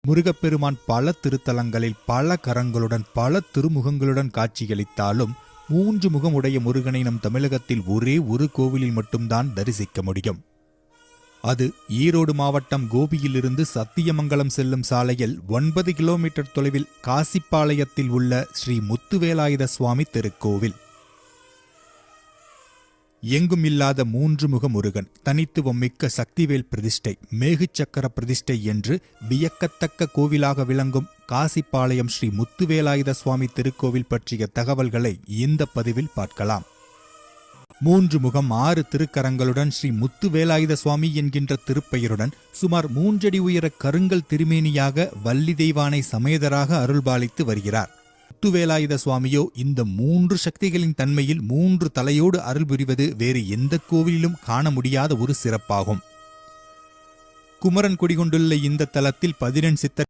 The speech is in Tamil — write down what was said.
முருகப்பெருமான் பல திருத்தலங்களில் பல கரங்களுடன் பல திருமுகங்களுடன் காட்சியளித்தாலும் 3 முகம் உடைய முருகனை நம் தமிழகத்தில் ஒரே ஒரு கோவிலில் மட்டும்தான் தரிசிக்க முடியும். அது ஈரோடு மாவட்டம் கோபியிலிருந்து சத்தியமங்கலம் செல்லும் சாலையில் 9 கிலோமீட்டர் தொலைவில் காசிப்பாளையத்தில் உள்ள ஸ்ரீ முத்துவேலாயுத சுவாமி திருக்கோவில். எங்கும் இல்லாத 3 முக முருகன், தனித்துவம் மிக்க சக்திவேல் பிரதிஷ்டை, மேகுச்சக்கர பிரதிஷ்டை என்று வியக்கத்தக்க கோவிலாக விளங்கும் காசிப்பாளையம் ஸ்ரீ முத்துவேலாயுத சுவாமி திருக்கோவில் பற்றிய தகவல்களை இந்த பதிவில் பார்க்கலாம். 3 முகம் 6 திருக்கரங்களுடன் ஸ்ரீ முத்துவேலாயுத சுவாமி என்கின்ற திருப்பெயருடன் சுமார் 3 அடி உயர கருங்கல் திருமேனியாக வள்ளி தெய்வானை சமேதராக அருள்பாலித்து வருகிறார். முத்துவேலாயுத சுவாமியோ இந்த 3 சக்திகளின் தன்மையில் 3 தலையோடு அருள் புரிவது வேறு எந்த கோவிலிலும் காண முடியாத ஒரு சிறப்பாகும். குமரன் குடிகொண்டுள்ள இந்த தலத்தில் 14 சித்தர்